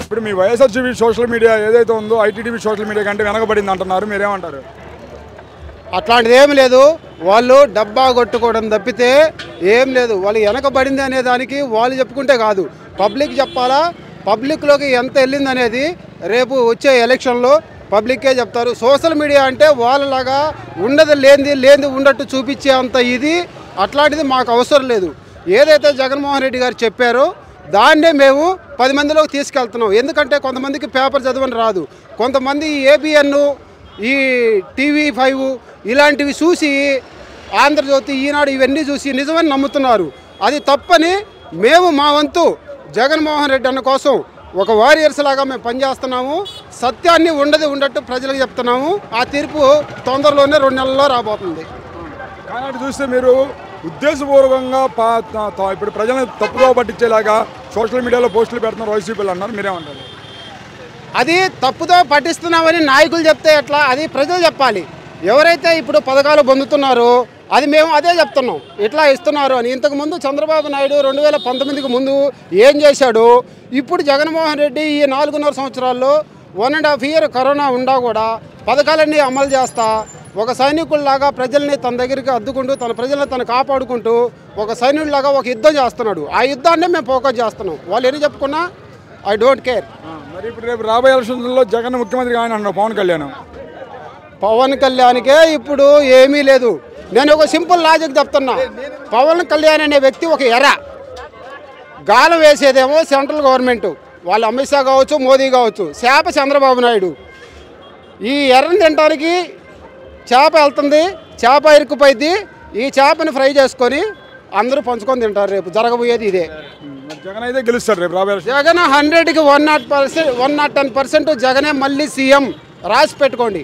ఇప్పుడు మీ YSRCP social media ఏదైతే ఉందో ఐటీడీపీ సోషల్ మీడియా కంటే వెనకబడింది అంటున్నారు, మీరేమంటారు? అట్లాంటిది ఏం లేదు. వాళ్ళు డబ్బా కొట్టుకోవడం తప్పితే ఏం లేదు. వాళ్ళు వెనకబడింది అనే దానికి వాళ్ళు చెప్పుకుంటే కాదు, పబ్లిక్ చెప్పాలా. పబ్లిక్లోకి ఎంత వెళ్ళింది అనేది రేపు వచ్చే ఎలక్షన్లో పబ్లిక్కే చెప్తారు. సోషల్ మీడియా అంటే వాళ్ళలాగా ఉండదు లేనిది ఉండట్టు చూపించే అంత ఇది అట్లాంటిది మాకు అవసరం లేదు. ఏదైతే జగన్మోహన్ రెడ్డి గారు చెప్పారో దాన్నే మేము 10 మందిలోకి తీసుకెళ్తున్నాం. ఎందుకంటే కొంతమందికి పేపర్ చదవని రాదు, కొంతమంది ఏబిఎన్, ఈ TV5 ఇలాంటివి చూసి ఆంధ్రజ్యోతి, ఈనాడు ఇవన్నీ చూసి నిజమని నమ్ముతున్నారు. అది తప్పని మేము మా వంతు జగన్మోహన్ రెడ్డి అన్న కోసం ఒక వారియర్స్ లాగా మేము పనిచేస్తున్నాము. సత్యాన్ని ఉండట్టు ప్రజలకు చెప్తున్నాము. ఆ తీర్పు తొందరలోనే 2 నెలల్లో రాబోతుంది. కానీ చూస్తే మీరు ఉద్దేశపూర్వకంగా ఇప్పుడు ప్రజలను తప్పుదో పట్టించేలాగా సోషల్ మీడియాలో పోస్టులు పెడుతున్నారు వైసీపీలు అన్నారు, మీరేమంటారు? అది తప్పుదో పట్టిస్తున్నామని నాయకులు చెప్తే ఎట్లా? అది ప్రజలు చెప్పాలి. ఎవరైతే ఇప్పుడు పథకాలు పొందుతున్నారో అది మేము అదే చెప్తున్నాం, ఇట్లా ఇస్తున్నారు అని. ఇంతకుముందు చంద్రబాబు నాయుడు 2019కి ముందు ఏం చేశాడు, ఇప్పుడు జగన్మోహన్ రెడ్డి ఈ 4.5 సంవత్సరాల్లో 1.5 ఇయర్ కరోనా ఉండా కూడా పథకాలన్నీ అమలు చేస్తా ఒక సైనికుల్లాగా ప్రజల్ని తన దగ్గరికి అద్దుకుంటూ తన ప్రజల్ని తను కాపాడుకుంటూ ఒక సైనికుల్లాగా ఒక యుద్ధం చేస్తున్నాడు. ఆ యుద్ధాన్ని మేము ఫోకస్ చేస్తున్నాం. వాళ్ళు ఎన్ని చెప్పుకున్నా ఐ డోంట్ కేర్. మరి ఇప్పుడు రేపు రాబోయే ఎలక్షన్లో జగన్ ముఖ్యమంత్రి ఆయన అన్నారు పవన్ కళ్యాణ్కే ఇప్పుడు ఏమీ లేదు. నేను ఒక సింపుల్ లాజిక్ చెప్తున్నా. పవన్ కళ్యాణ్ అనే వ్యక్తి ఒక ఎర, గాలం వేసేదేమో సెంట్రల్ గవర్నమెంట్, వాళ్ళు అమిత్ షా కావచ్చు, మోదీ కావచ్చు, చేప చంద్రబాబు నాయుడు. ఈ ఎర్రని తినడానికి చేప వెళ్తుంది, చేప ఇరుక్కుపోయింది. ఈ చేపని ఫ్రై చేసుకొని అందరూ పంచుకొని తింటారు. రేపు జరగబోయేది ఇదే. జగన్ అయితే గెలుస్తాడు రేపు రాబోయే. జగన్ 100కి 110% జగనే మళ్ళీ సీఎం. రాసి పెట్టుకోండి.